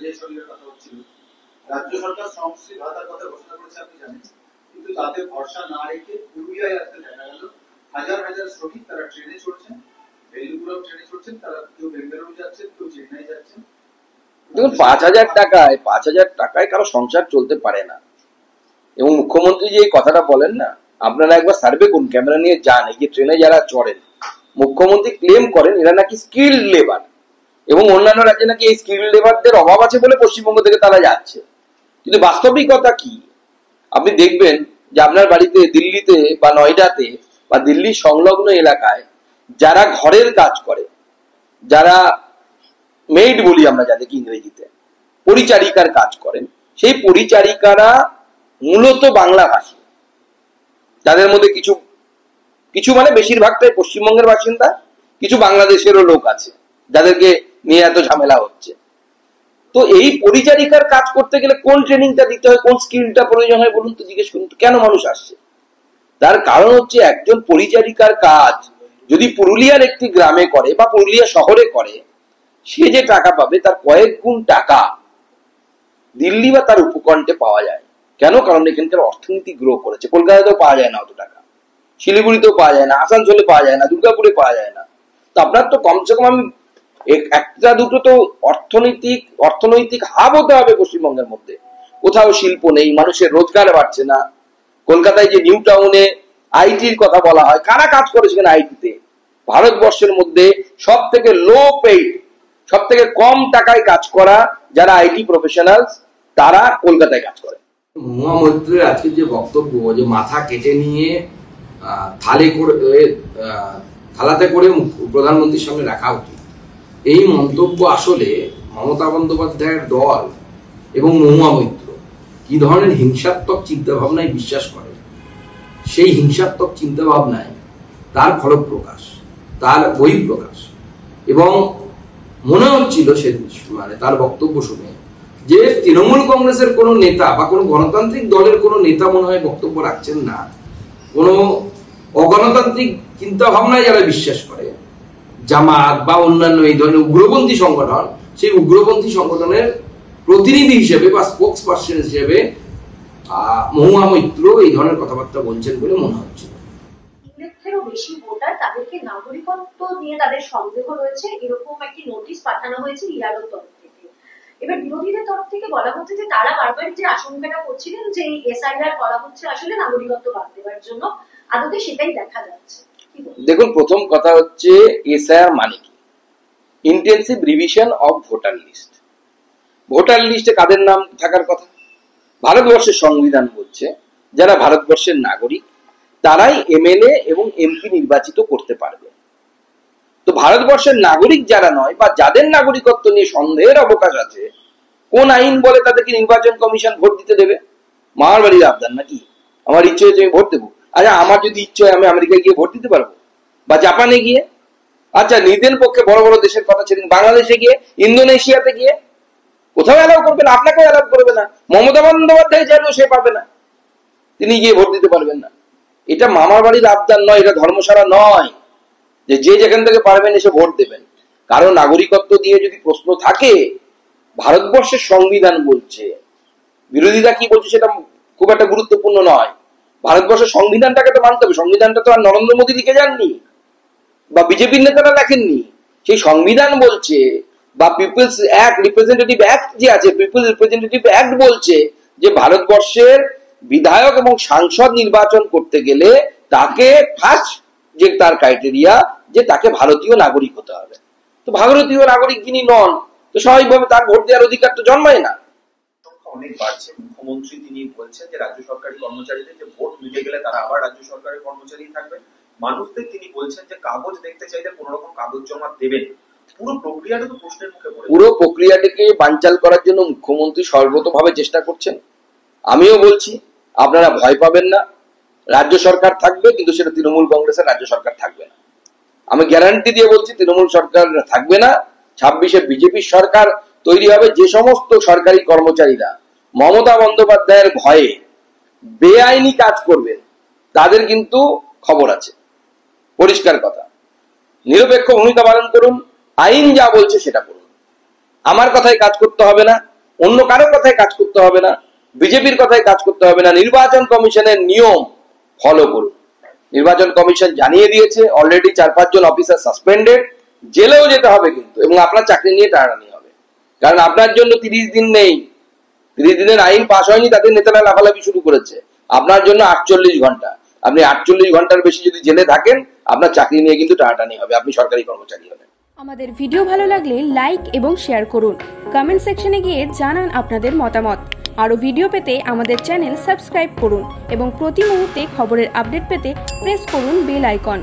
পরিযায়ী শ্রমিকের কথা হচ্ছিল, রাজ্য সরকার শ্রমশ্রী ভাতার কথা ঘোষণা করেছে আপনি জানেন, কিন্তু তাতে ভরসা না রেখে পুরুলিয়ায় আজকে দেখা গেল হাজার হাজার শ্রমিক তারা ট্রেনে চড়ছেন, বেলুগুড়াও ট্রেনে চড়ছেন, তারা কেউ বেঙ্গালুরু যাচ্ছেন, কেউ চেন্নাই যাচ্ছেন। দেখুন 5,000 টাকায় কারো সংসার চলতে পারে না। এবং মুখ্যমন্ত্রী যে এই কথাটা বলেন না, আপনারা একবার সার্ভে করুন, ক্যামেরা নিয়ে যান, এই যে ট্রেনে যারা চড়েন, মুখ্যমন্ত্রী ক্লেম করেন এরা নাকি স্কিল্ড লেবার, এবং অন্যান্য রাজ্যে নাকি এই স্কিল্ড লেবারদের অভাব আছে বলে পশ্চিমবঙ্গ থেকে তারা যাচ্ছে। কিন্তু বাস্তবিকতা কি, আপনি দেখবেন যে আপনার বাড়িতে দিল্লিতে বা নয়ডাতে বা দিল্লির সংলগ্ন এলাকায় যারা ঘরের কাজ করে, যারা মেইড বলি আমরা যাদেরকে ইংরেজিতে, পরিচারিকার কাজ করেন, সেই পরিচারিকারা মূলত বাংলা ভাষী, যাদের মধ্যে কিছু কিছু মানে বেশিরভাগটাই পশ্চিমবঙ্গের বাসিন্দা, কিছু বাংলাদেশেরও লোক আছে যাদেরকে নিয়ে এত ঝামেলা হচ্ছে। তো এই পরিচারিকার কাজ করতে গেলে কোন ট্রেনিংটা দিতে হয়, কোন স্কিলটা প্রয়োজন হয় বলুন তো, জিজ্ঞেস করুন তো, কেন মানুষ আসছে? তার কারণ হচ্ছে একজন পরিচারিকার কাজ যদি পুরুলিয়ার একটি গ্রামে করে বা পুরুলিয়া শহরে করে, সে যে টাকা পাবে তার কয়েক গুণ টাকা দিল্লি বা তার উপকণ্ঠে পাওয়া যায়। কেন? কারণ এখানকার অর্থনীতি গ্রো করেছে। কলকাতাতেও পাওয়া যায় না অত টাকা, শিলিগুড়িতেও পাওয়া যায় না, আসানসোলে পাওয়া যায় না, দুর্গাপুরে পাওয়া যায় না। তো আপনার তো কমসে কম আমি একটা দুটো তো অর্থনৈতিক হাব হতে হবে পশ্চিমবঙ্গের মধ্যে। কোথাও শিল্প নেই, মানুষের রোজগার বাড়ছে না। কলকাতায় যে নিউ টাউনে আইটির কথা বলা হয়, কারা কাজ করে সেখানে আইটিতে? ভারতবর্ষের মধ্যে সব থেকে লো পেইড, সব থেকে কম টাকায় কাজ করা যারা আইটি প্রফেশনাল, তারা কলকাতায় কাজ করে। মহুয়া মৈত্রের আজকে যে বক্তব্য, যে মাথা কেটে নিয়ে থালাতে করে প্রধানমন্ত্রীর সামনে রাখা উচিত, এই মন্তব্য আসলে মমতা বন্দ্যোপাধ্যায়ের দল এবং মহুয়া মৈত্র কি ধরনের হিংসাত্মক চিন্তা ভাবনায় বিশ্বাস করে, সেই হিংসাত্মক চিন্তা ভাবনায় তার ফলপ্রকাশ, তার বহিঃপ্রকাশ। এবং মনে হচ্ছিল সে মানে তার বক্তব্য শুনে যে তৃণমূল কংগ্রেসের কোনো নেতা বা কোনো গণতান্ত্রিক দলের কোনো নেতা মনে হয় বক্তব্য রাখছেন না, কোনো অগণতান্ত্রিক চিন্তা ভাবনায় যারা বিশ্বাস করে, জামাত বা অন্যান্য এই ধরনের উগ্রপন্থী সংগঠন, সেই উগ্রপন্থী সংগঠনের প্রতিনিধি হিসেবে বা স্পোক্স পার্সন হিসেবে মহুয়া মৈত্র এই ধরনের কথাবার্তা বলছেন বলে মনে হচ্ছে। ইংরেজদেরও বেশি ভোটার, তাদেরকে নাগরিকত্ব নিয়ে তাদের সন্দেহ রয়েছে, এরকম একটি নোটিশ পাঠানো হয়েছে ইরালোর তরফ থেকে। এবার বিরোধীদের তরফ থেকে বলা হচ্ছে যে তারা বারবার যে আশঙ্কাটা করছিলেন যে এসআইআর করা হচ্ছে আসলে নাগরিকত্ব বাদ দেওয়ার জন্য, আদতে সেটাই দেখা যাচ্ছে। দেখুন, প্রথম কথা হচ্ছে এসআইআর মানে কি? Intensive revision of voter list. Voter লিস্টে কাদের নাম থাকার কথা? ভারতবর্ষের সংবিধান বলছে যারা ভারতবর্ষের নাগরিক তারাই এমএলএ এবং এমপি নির্বাচিত করতে পারবে। তো ভারতবর্ষের নাগরিক যারা নয় বা যাদের নাগরিকত্ব নিয়ে সন্দেহের অবকাশ আছে, কোন আইন বলে তাদেরকে নির্বাচন কমিশন ভোট দিতে দেবে? মামার বাড়ির আবদার নাকি? আমার ইচ্ছে হয়েছে আমি ভোট দেবো। আচ্ছা, আমার যদি ইচ্ছে হয় আমি আমেরিকায় গিয়ে ভোট দিতে পারবো, বা জাপানে গিয়ে, আচ্ছা নিজের পক্ষে বড় বড় দেশের কথা ছেড়ে বাংলাদেশে গিয়ে, ইন্দোনেশিয়াতে গিয়ে, কোথাও অ্যালাউ করবে না, আপনাকেও অ্যালাউ করবে না। মমতা বন্দ্যোপাধ্যায় চাইলেও সে পাবে না, তিনি গিয়ে ভোট দিতে পারবেন না। এটা মামার বাড়ির আবদার নয়, এটা ধর্মশালা নয় যে যে যেখান থেকে পারবেন এসে ভোট দেবেন। কারণ নাগরিকত্ব দিয়ে যদি প্রশ্ন থাকে, ভারতবর্ষের সংবিধান বলছে, বিরোধীরা কি বলছে সেটা খুব একটা গুরুত্বপূর্ণ নয়, ভারতবর্ষের সংবিধানটাকে তো মানতে হবে। সংবিধানটা তো আর নরেন্দ্র মোদী লিখে যাননি বা বিজেপির নেতারা লেখেননি, সেই সংবিধান বলছে, বা পিপলস অ্যাক্ট, রিপ্রেজেন্টেটিভ অ্যাক্ট যে আছে, পিপলস রিপ্রেজেন্টেটিভ অ্যাক্ট বলছে যে ভারতবর্ষের বিধায়ক এবং সাংসদ নির্বাচন করতে গেলে তাকে ফার্স্ট যে তার ক্রাইটেরিয়া যে তাকে ভারতীয় নাগরিক হতে হবে। তো ভারতীয় নাগরিক যিনি নন, তো স্বাভাবিকভাবে তার ভোট দেওয়ার অধিকার তো জন্মায় না। অনেক বাড়ছে, মুখ্যমন্ত্রী তিনি বলছেন যে রাজ্য সরকারি কর্মচারীদের যে ভোট মিটে গেলে তারা আবার রাজ্য সরকারের কর্মচারী থাকবে। মানুষদের তিনি বলছেন যে কাগজ দেখতে চাইলে কোন রকম কাগজ জমা দেবেন। পুরো প্রক্রিয়াটা তো প্রশ্নের মুখে পড়ে। পুরো প্রক্রিয়াটাকে বানচাল করার জন্য মুখ্যমন্ত্রী সর্বতভাবে চেষ্টা করছেন। আমিও বলছি আপনারা ভয় পাবেন না, রাজ্য সরকার থাকবে, কিন্তু সেটা তৃণমূল কংগ্রেসের রাজ্য সরকার থাকবে না। আমি গ্যারান্টি দিয়ে বলছি তৃণমূল সরকার থাকবে না। 26-এ বিজেপির সরকার তৈরি হবে। যে সমস্ত সরকারি কর্মচারীরা মমতা বন্দ্যোপাধ্যায়ের ভয়ে বেআইনি কাজ করবেন তাদের কিন্তু খবর আছে, পরিষ্কার কথা। নিরপেক্ষ ভূমিকা পালন করুন, আইন যা বলছে সেটা করুন। আমার কথায় কাজ করতে হবে না, অন্য কারোর কথায় কাজ করতে হবে না, বিজেপির কথায় কাজ করতে হবে না। নির্বাচন কমিশনের নিয়ম ফলো করুন। নির্বাচন কমিশন জানিয়ে দিয়েছে অলরেডি 4-5 জন অফিসার সাসপেন্ডেড, জেলেও যেতে হবে কিন্তু, এবং আপনার চাকরি নিয়ে টানাটানি হবে। কারণ আপনার জন্য 30 দিন নেই, 30 দিনের আইন পাস হয়নি, তাদের নেতারা লাফালাফি শুরু করেছে। আপনার জন্য 48 ঘন্টা। আপনি 48 ঘন্টার বেশি যদি জেলে থাকেন, আপনার চাকরি নিয়ে কিন্তু টানাটানি হবে, আপনি সরকারি কর্মচারী হবেন। আমাদের ভিডিও ভালো লাগলে লাইক এবং শেয়ার করুন। কমেন্ট সেকশনে গিয়ে জানান আপনাদের মতামত। আরও ভিডিও পেতে আমাদের চ্যানেল সাবস্ক্রাইব করুন এবং প্রতি মুহূর্তে খবরের আপডেট পেতে প্রেস করুন বেল আইকন।